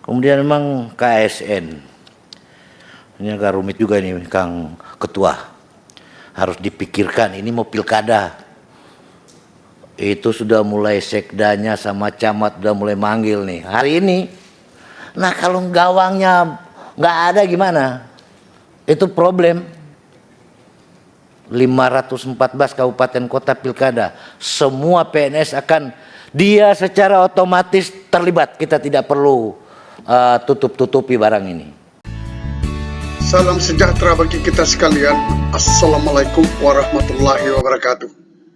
Kemudian memang KSN, ini agak rumit juga ini Kang Ketua, harus dipikirkan ini mau pilkada. Itu sudah mulai sekdanya sama camat udah mulai manggil nih hari ini. Nah kalau gawangnya nggak ada gimana? Itu problem. 514 kabupaten kota pilkada, semua PNS akan dia secara otomatis terlibat. Kita tidak perlu tutup-tutupi barang ini. Salam sejahtera bagi kita sekalian. Assalamualaikum warahmatullahi wabarakatuh.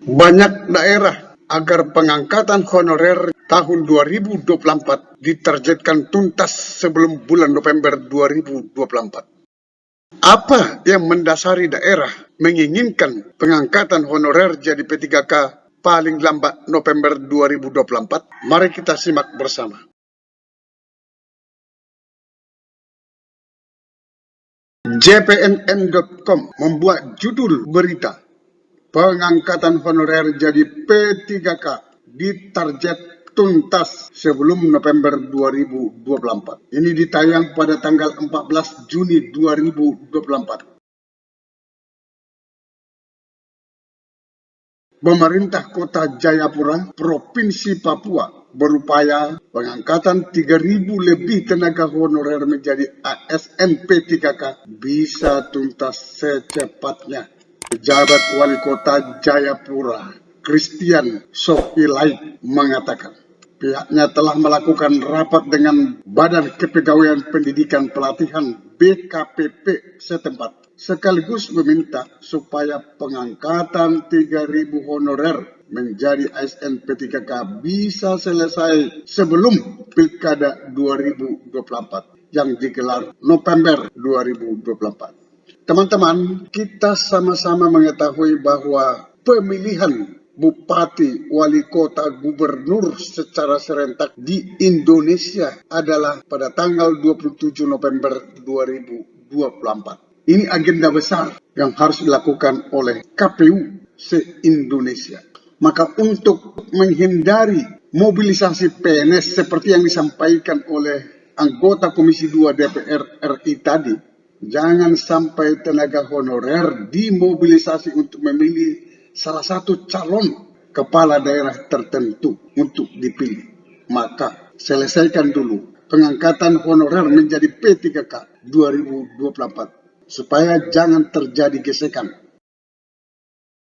Banyak daerah agar pengangkatan honorer tahun 2024 ditargetkan tuntas sebelum bulan November 2024. Apa yang mendasari daerah menginginkan pengangkatan honorer jadi P3K paling lambat November 2024? Mari kita simak bersama. JPNN.com membuat judul berita pengangkatan honorer jadi P3K ditarget tuntas sebelum November 2024. Ini ditayang pada tanggal 14 Juni 2024. Pemerintah Kota Jayapura, Provinsi Papua berupaya pengangkatan 3.000 lebih tenaga honorer menjadi ASN P3K bisa tuntas secepatnya. Pejabat Wali Kota Jayapura, Christian Sohilait, mengatakan pihaknya telah melakukan rapat dengan Badan Kepegawaian Pendidikan Pelatihan BKPP setempat, sekaligus meminta supaya pengangkatan 3.000 honorer menjadi ASN P3K bisa selesai sebelum Pilkada 2024 yang digelar November 2024. Teman-teman, kita sama-sama mengetahui bahwa pemilihan bupati, wali kota, gubernur secara serentak di Indonesia adalah pada tanggal 27 November 2024. Ini agenda besar yang harus dilakukan oleh KPU se-Indonesia. Maka untuk menghindari mobilisasi PNS seperti yang disampaikan oleh anggota Komisi 2 DPR RI tadi, jangan sampai tenaga honorer dimobilisasi untuk memilih salah satu calon kepala daerah tertentu untuk dipilih. Maka selesaikan dulu pengangkatan honorer menjadi P3K 2024 supaya jangan terjadi gesekan.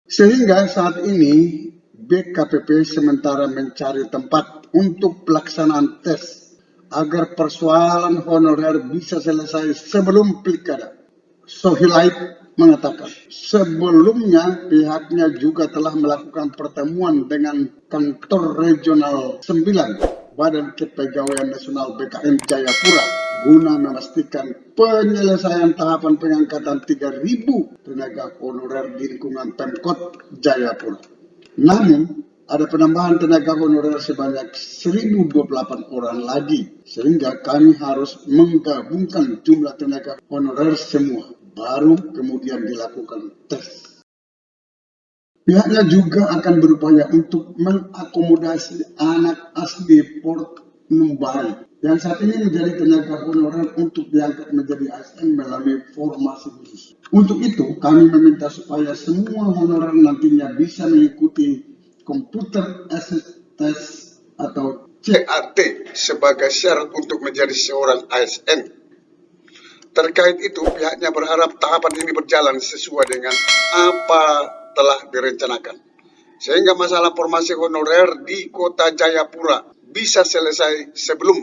Sehingga saat ini BKPP sementara mencari tempat untuk pelaksanaan tes agar persoalan honorer bisa selesai sebelum pilkada. Sohilait mengatakan sebelumnya pihaknya juga telah melakukan pertemuan dengan kantor regional 9 Badan Kepegawaian Nasional BKN Jayapura guna memastikan penyelesaian tahapan pengangkatan 3.000 tenaga honorer di lingkungan Pemkot Jayapura. Namun ada penambahan tenaga honorer sebanyak 1.028 orang lagi, sehingga kami harus menggabungkan jumlah tenaga honorer semua, baru kemudian dilakukan tes. Pihaknya juga akan berupaya untuk mengakomodasi anak asli Port Numbai yang saat ini menjadi tenaga honorer untuk diangkat menjadi ASN melalui formasi khusus. Untuk itu, kami meminta supaya semua honorer nantinya bisa mengikuti Computer Assist Test atau CAT sebagai syarat untuk menjadi seorang ASN. Terkait itu, pihaknya berharap tahapan ini berjalan sesuai dengan apa telah direncanakan, sehingga masalah formasi honorer di Kota Jayapura bisa selesai sebelum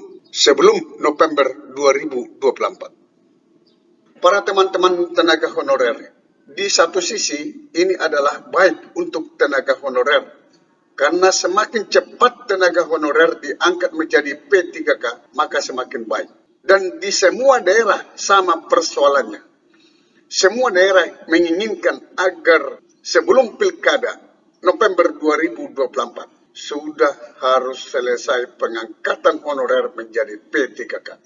November 2024. Para teman-teman tenaga honorer, di satu sisi ini adalah baik untuk tenaga honorer, karena semakin cepat tenaga honorer diangkat menjadi P3K, maka semakin baik. Dan di semua daerah sama persoalannya. Semua daerah menginginkan agar sebelum Pilkada November 2024 sudah harus selesai pengangkatan honorer menjadi P3K.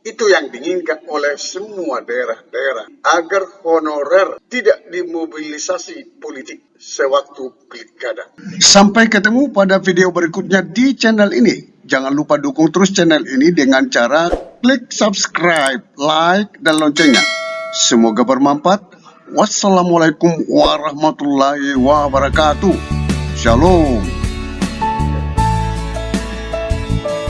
Itu yang diinginkan oleh semua daerah-daerah agar honorer tidak dimobilisasi politik sewaktu pilkada. Sampai ketemu pada video berikutnya di channel ini. Jangan lupa dukung terus channel ini dengan cara klik subscribe, like, dan loncengnya. Semoga bermanfaat. Wassalamualaikum warahmatullahi wabarakatuh. Shalom.